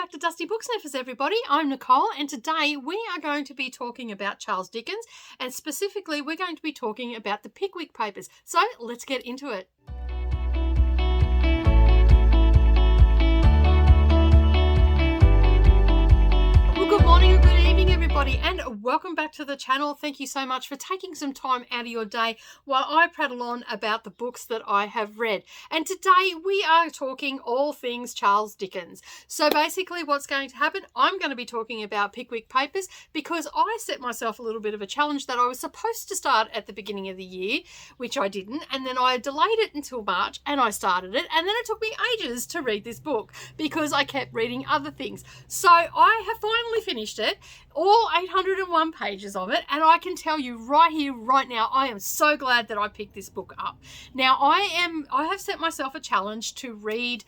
back to Dusty Book Sniffers, everybody. I'm Nicole, and today we are going to be talking about Charles Dickens, and specifically we're going to be talking about the Pickwick Papers. So let's get into it. Good morning or good evening, everybody, and welcome back to the channel. Thank you so much for taking some time out of your day while I prattle on about the books that I have read. And today we are talking all things Charles Dickens. So basically what's going to happen, I'm going to be talking about Pickwick Papers because I set myself a little bit of a challenge that I was supposed to start at the beginning of the year, which I didn't, and then I delayed it until March and I started it, and then it took me ages to read this book because I kept reading other things. So I have finally finished it, all 801 pages of it, and I can tell you right here, right now, I am so glad that I picked this book up. Now, I have set myself a challenge to read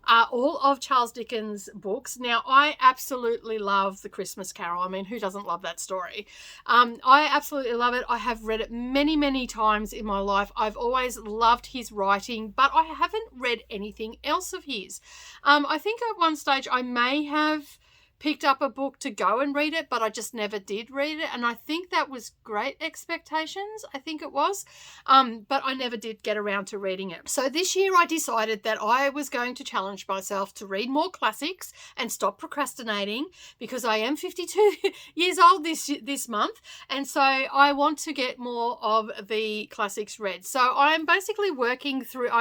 all of Charles Dickens' books. Now, I absolutely love The Christmas Carol. I mean, who doesn't love that story? I absolutely love it. I have read it many, many times in my life. I've always loved his writing, but I haven't read anything else of his. I think at one stage I may have picked up a book to go and read it, but I just never did read it, and I think that was Great Expectations, I think it was, but I never did get around to reading it. So this year I decided that I was going to challenge myself to read more classics and stop procrastinating, because I am 52 years old this month, and so I want to get more of the classics read. So I'm basically working through,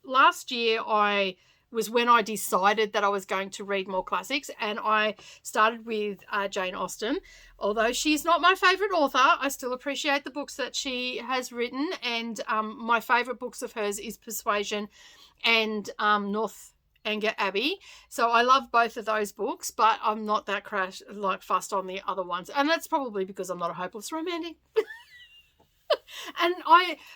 last year was when I decided that I was going to read more classics, and I started with Jane Austen. Although she's not my favourite author, I still appreciate the books that she has written, and my favourite books of hers is Persuasion and Northanger Abbey. So I love both of those books, but I'm not that fussed on the other ones, and that's probably because I'm not a hopeless romantic. And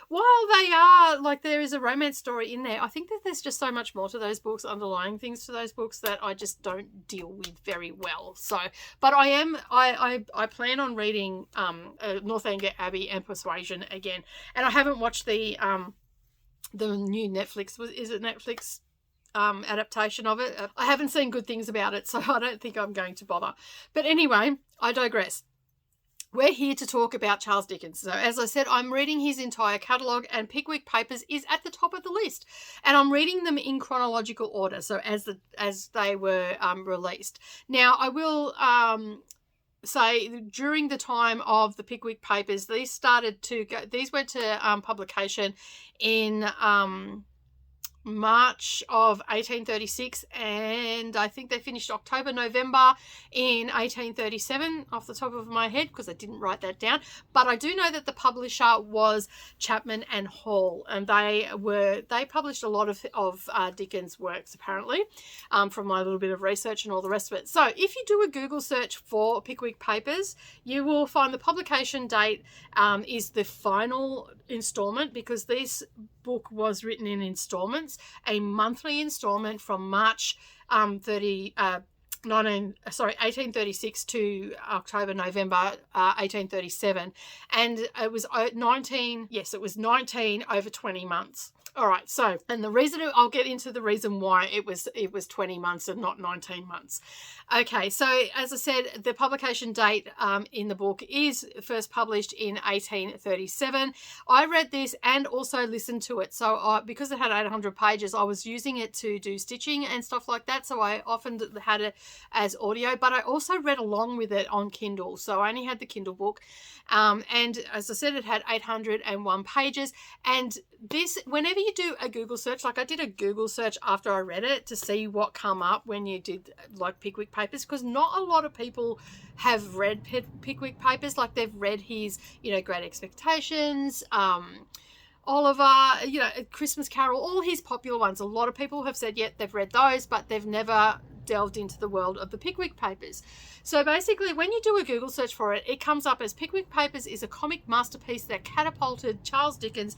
while they are, there is a romance story in there, I think that there's just so much more to those books, underlying things to those books that I just don't deal with very well. So, but I plan on reading Northanger Abbey and Persuasion again. And I haven't watched the new Netflix, is it Netflix adaptation of it? I haven't seen good things about it, so I don't think I'm going to bother. But anyway, I digress. We're here to talk about Charles Dickens. So as I said, I'm reading his entire catalogue, and Pickwick Papers is at the top of the list. And I'm reading them in chronological order, so as they were released. Now, I will say during the time of the Pickwick Papers, these went to publication in March of 1836, and I think they finished October, November in 1837 off the top of my head, because I didn't write that down. But I do know that the publisher was Chapman and Hall, and they published a lot of Dickens' works, apparently, from my little bit of research and all the rest of it. So if you do a Google search for Pickwick Papers, you will find the publication date is the final installment, because this book was written in installments, a monthly installment from March 1836 to October, November 1837, and it was 19 over 20 months. All right, so, and I'll get into the reason why it was 20 months and not 19 months. Okay, so as I said, the publication date in the book is first published in 1837. I read this and also listened to it. So because it had 800 pages, I was using it to do stitching and stuff like that. So I often had it as audio, but I also read along with it on Kindle. So I only had the Kindle book. And as I said, it had 801 pages. And this, whenever you do a Google search, I did a Google search after I read it to see what come up when you did Pickwick Papers, because not a lot of people have read Pickwick Papers. They've read his, Great Expectations, Oliver, Christmas Carol, all his popular ones. A lot of people have said, they've read those, but they've never delved into the world of the Pickwick Papers. So basically, when you do a Google search for it, it comes up as Pickwick Papers is a comic masterpiece that catapulted Charles Dickens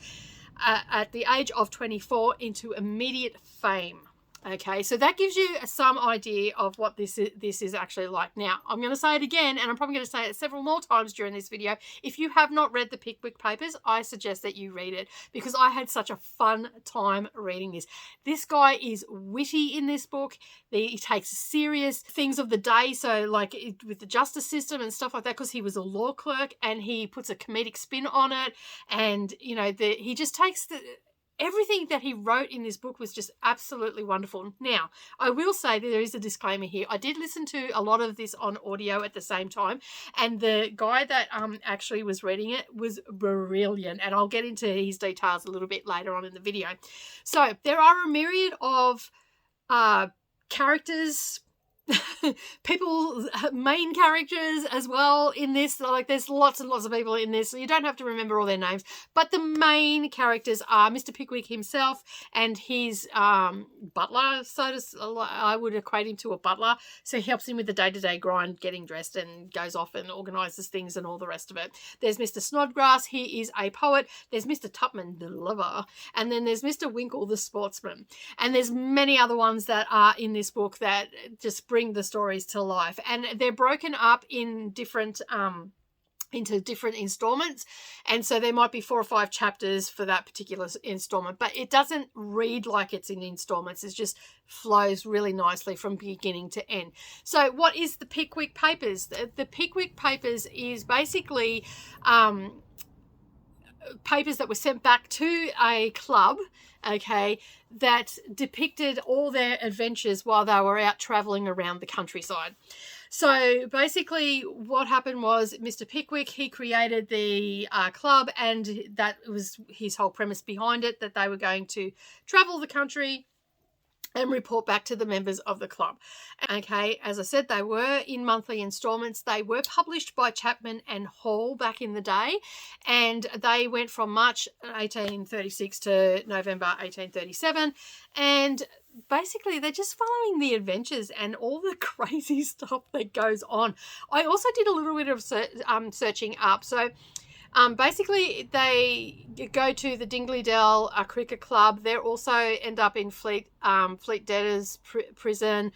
at the age of 24 into immediate fame. Okay, so that gives you some idea of what this is actually like. Now, I'm going to say it again, and I'm probably going to say it several more times during this video. If you have not read the Pickwick Papers, I suggest that you read it, because I had such a fun time reading this. This guy is witty in this book. He takes serious things of the day, so like with the justice system and stuff like that, because he was a law clerk, and he puts a comedic spin on it, and you know, he just takes everything that he wrote in this book was just absolutely wonderful. Now, I will say that there is a disclaimer here. I did listen to a lot of this on audio at the same time, and the guy that actually was reading it was brilliant, and I'll get into his details a little bit later on in the video. So there are a myriad of characters, people, main characters as well in this. Like, there's lots and lots of people in this, so you don't have to remember all their names, but the main characters are Mr. Pickwick himself and his butler, I would equate him to a butler. So he helps him with the day-to-day grind, getting dressed, and goes off and organises things and all the rest of it. There's Mr. Snodgrass, he is a poet. There's Mr. Tupman, the lover, and then there's Mr. Winkle, the sportsman, and there's many other ones that are in this book that just bring the stories to life, and they're broken up in different into different installments, and so there might be 4 or 5 chapters for that particular installment, but it doesn't read like it's in installments. It just flows really nicely from beginning to end. So what is the Pickwick Papers? The Pickwick Papers is basically papers that were sent back to a club, okay, that depicted all their adventures while they were out traveling around the countryside. So basically what happened was Mr. Pickwick, he created the club, and that was his whole premise behind it, that they were going to travel the country and report back to the members of the club. Okay, as I said, they were in monthly installments. They were published by Chapman and Hall back in the day, and they went from March 1836 to November 1837, and basically they're just following the adventures and all the crazy stuff that goes on. I also did a little bit of searching up. So basically they go to the Dingley-Dell cricket club. They also end up in Fleet Debtors prison.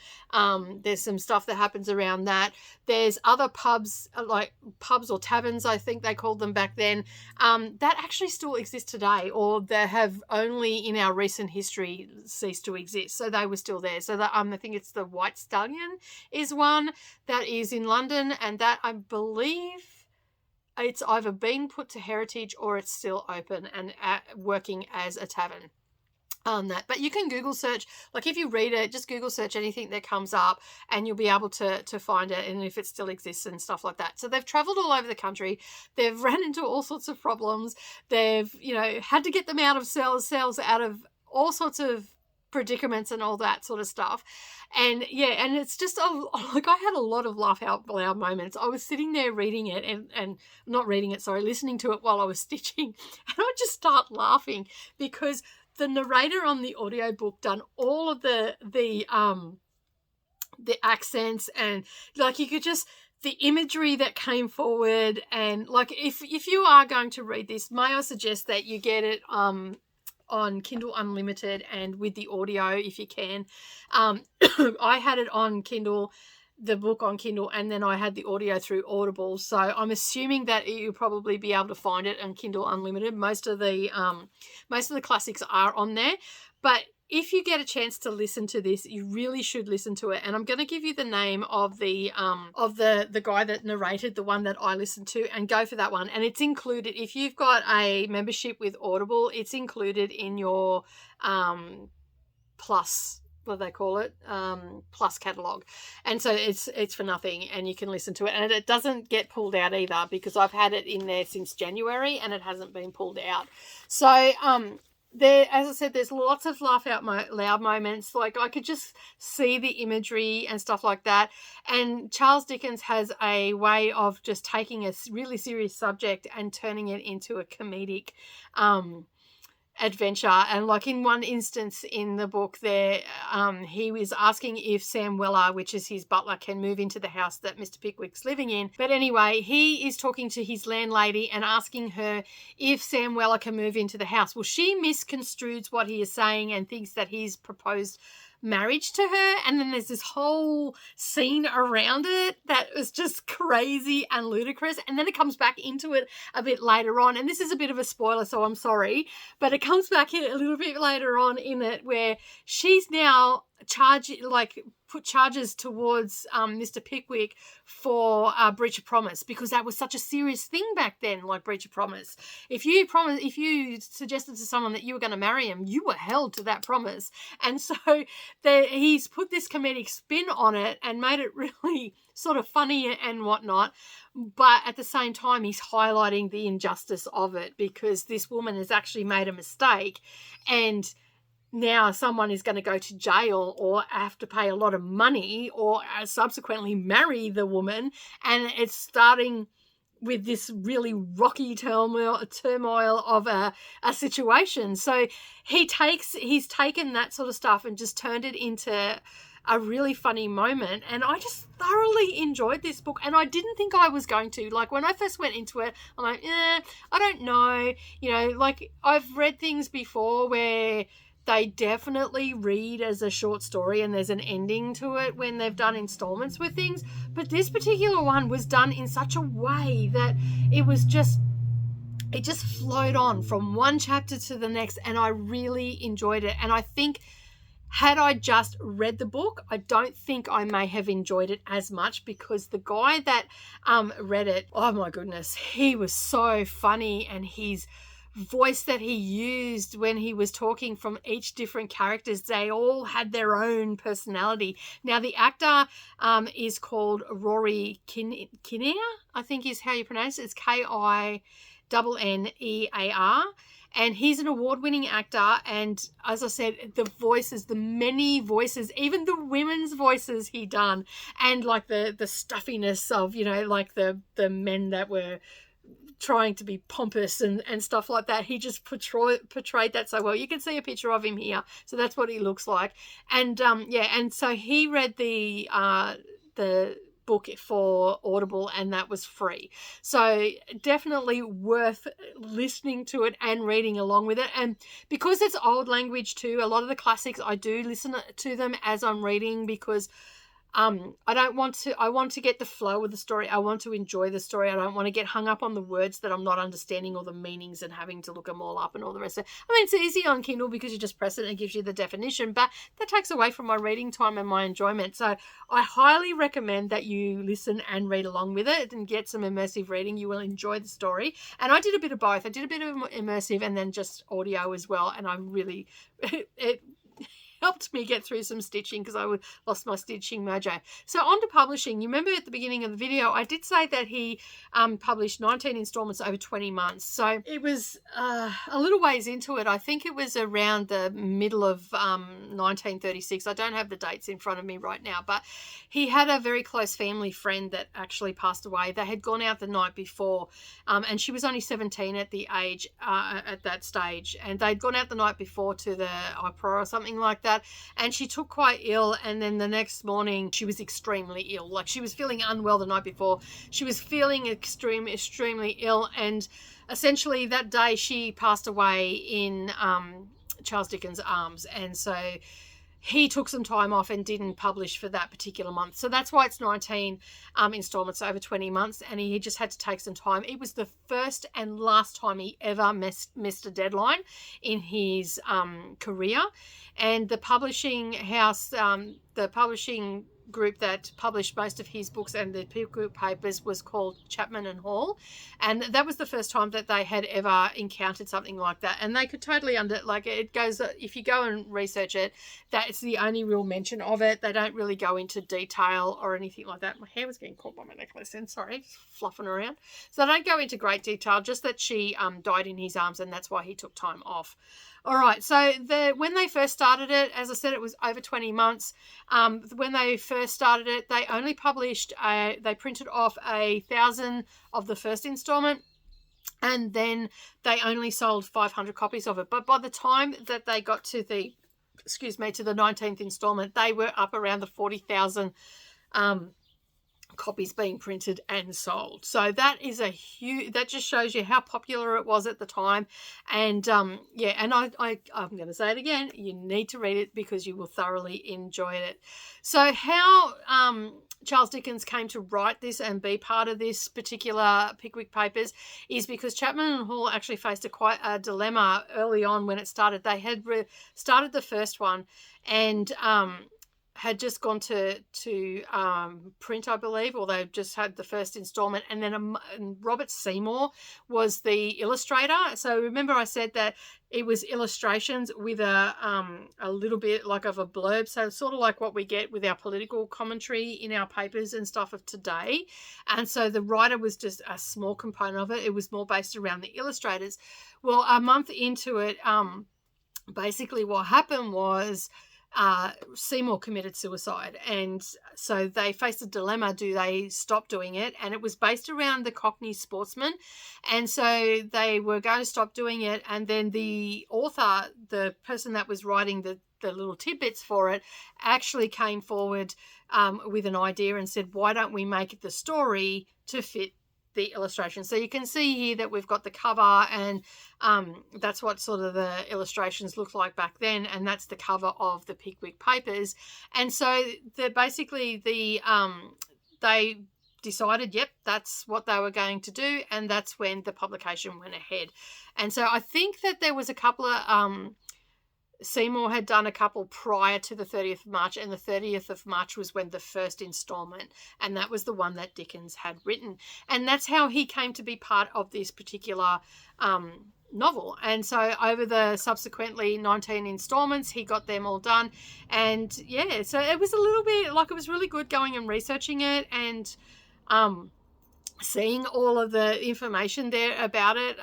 There's some stuff that happens around that. There's other pubs, like pubs or taverns, I think they called them back then, that actually still exist today, or they have only in our recent history ceased to exist. So they were still there. So that, I think it's the White Stallion is one that is in London, and that I believe it's either been put to heritage or it's still open and working as a tavern. But you can Google search, like if you read it, just Google search anything that comes up and you'll be able to find it, and if it still exists and stuff like that. So they've traveled all over the country. They've ran into all sorts of problems. They've, had to get them out of cells out of all sorts of predicaments and all that sort of stuff. And yeah, and it's just like, I had a lot of laugh out loud moments. I was sitting there reading it and not reading it, sorry, listening to it while I was stitching, and I would just start laughing because the narrator on the audiobook done all of the accents, and like you could just, the imagery that came forward. And like if you are going to read this, may I suggest that you get it on Kindle Unlimited and with the audio if you can. I had it on Kindle, the book on Kindle, and then I had the audio through Audible. So I'm assuming that you'll probably be able to find it on Kindle Unlimited. Most of the classics are on there, but if you get a chance to listen to this, you really should listen to it. And I'm going to give you the name of the guy that narrated the one that I listened to, and go for that one. And it's included, if you've got a membership with Audible, it's included in your plus, what do they call it? Plus catalog. And so it's for nothing, and you can listen to it. And it doesn't get pulled out either, because I've had it in there since January and it hasn't been pulled out. So, there, as I said, there's lots of laugh out loud moments. Like I could just see the imagery and stuff like that. And Charles Dickens has a way of just taking a really serious subject and turning it into a comedic adventure. And like in one instance in the book there, he was asking if Sam Weller, which is his butler, can move into the house that Mr. Pickwick's living in. But anyway, he is talking to his landlady and asking her if Sam Weller can move into the house. Well, she misconstrues what he is saying and thinks that his proposed marriage to her, and then there's this whole scene around it that was just crazy and ludicrous, and then it comes back into it a bit later on, and this is a bit of a spoiler, so I'm sorry, but it comes back in a little bit later on in it where she's now put charges towards Mr. Pickwick for breach of promise, because that was such a serious thing back then, like breach of promise. If you suggested to someone that you were going to marry him, you were held to that promise. And so he's put this comedic spin on it and made it really sort of funny and whatnot. But at the same time, he's highlighting the injustice of it, because this woman has actually made a mistake, and now someone is going to go to jail or have to pay a lot of money or subsequently marry the woman. And it's starting with this really rocky turmoil of a situation. So he's taken that sort of stuff and just turned it into a really funny moment, and I just thoroughly enjoyed this book, and I didn't think I was going to. Like, when I first went into it, I'm like, I don't know, like, I've read things before where they definitely read as a short story and there's an ending to it when they've done installments with things, but this particular one was done in such a way that it just flowed on from one chapter to the next, and I really enjoyed it. And I think had I just read the book, I don't think I may have enjoyed it as much, because the guy that read it, oh my goodness, he was so funny, and his voice that he used when he was talking from each different characters, they all had their own personality. Now, the actor is called Rory Kinnear, I think is how you pronounce it. It's Kinnear. And he's an award-winning actor, and as I said, the many voices, even the women's voices he done, and like the stuffiness of, like the men that were trying to be pompous and stuff like that. He just portrayed that so well. You can see a picture of him here, so that's what he looks like. And and so he read the book for Audible, and that was free, so definitely worth listening to it and reading along with it. And because it's old language too, a lot of the classics I do listen to them as I'm reading, because I want to get the flow of the story. I want to enjoy the story. I don't want to get hung up on the words that I'm not understanding, or the meanings, and having to look them all up and all the rest of it. I mean, it's easy on Kindle because you just press it and it gives you the definition, but that takes away from my reading time and my enjoyment. So I highly recommend that you listen and read along with it and get some immersive reading. You will enjoy the story. And I did a bit of both. I did a bit of immersive and then just audio as well. And I really, it helped me get through some stitching, because I lost my stitching mojo. So on to publishing. You remember at the beginning of the video, I did say that he published 19 installments over 20 months. So it was a little ways into it. I think it was around the middle of 1936. I don't have the dates in front of me right now, but he had a very close family friend that actually passed away. They had gone out the night before, and she was only 17 at the age at that stage, and they'd gone out the night before to the opera or something like that, and she took quite ill, and then the next morning she was extremely ill. Like, she was feeling unwell the night before. She was feeling extremely ill, and essentially that day she passed away in Charles Dickens' arms. And so he took some time off and didn't publish for that particular month. So that's why it's 19 installments over 20 months, and he just had to take some time. It was the first and last time he ever missed a deadline in his career. And the publishing house, the publishing group that published most of his books and the Pickwick Papers was called Chapman and Hall, and that was the first time that they had ever encountered something like that. And they could totally it goes, if you go and research it, that it's the only real mention of it. They don't really go into detail or anything like that. My hair was getting caught by my necklace then, sorry, just fluffing around. So they don't go into great detail, just that she died in his arms, and that's why he took time off. All right, so when they first started it, as I said, it was over 20 months. When they first started it, they only published, they printed off 1,000 of the first installment, and then they only sold 500 copies of it. But by the time that they got to the 19th installment, they were up around the 40,000 copies being printed and sold. So that is that just shows you how popular it was at the time. And I'm going to say it again, you need to read it because you will thoroughly enjoy it. So how Charles Dickens came to write this and be part of this particular Pickwick Papers is because Chapman and Hall actually faced quite a dilemma early on when it started. They had started the first one and had just gone to print, I believe, or they just had the first installment, and then Robert Seymour was the illustrator. So remember I said that it was illustrations with a little bit like of a blurb, so sort of like what we get with our political commentary in our papers and stuff of today. And so the writer was just a small component of it. It was more based around the illustrators. Well, a month into it, basically what happened was Seymour committed suicide, and so they faced a dilemma. Do they stop doing it? And it was based around the Cockney Sportsman, and so they were going to stop doing it, and then the author, the person that was writing the little tidbits for it, actually came forward with an idea and said, why don't we make it the story to fit the illustration? So you can see here that we've got the cover, and that's what sort of the illustrations looked like back then, and that's the cover of the Pickwick Papers. And so they decided, yep, that's what they were going to do, and that's when the publication went ahead. And so I think that there was a couple of Seymour had done a couple prior to the 30th of March, and the 30th of March was when the first installment, and that was the one that Dickens had written. And that's how he came to be part of this particular novel. And so over the subsequently 19 installments, he got them all done. And yeah, so it was a little bit like, it was really good going and researching it and seeing all of the information there about it.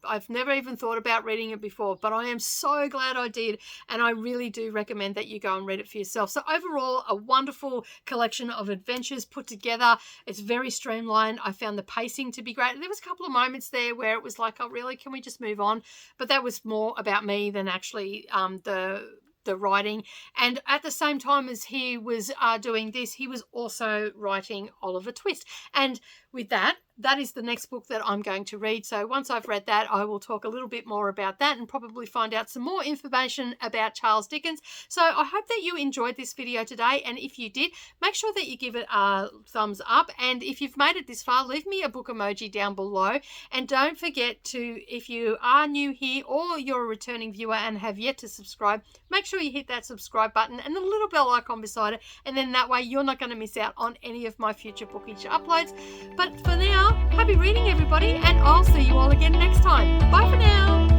I've never even thought about reading it before, but I am so glad I did, and I really do recommend that you go and read it for yourself. So overall, a wonderful collection of adventures put together. It's very streamlined. I found the pacing to be great. There was a couple of moments there where it was like, oh really, can we just move on? But that was more about me than actually the writing. And at the same time as he was doing this, he was also writing Oliver Twist. And with that is the next book that I'm going to read. So once I've read that, I will talk a little bit more about that and probably find out some more information about Charles Dickens. So I hope that you enjoyed this video today, and if you did, make sure that you give it a thumbs up, and if you've made it this far, leave me a book emoji down below. And don't forget to, if you are new here or you're a returning viewer and have yet to subscribe, make sure you hit that subscribe button and the little bell icon beside it, and then that way you're not going to miss out on any of my future bookish uploads. But for now, happy reading everybody, and I'll see you all again next time. Bye for now.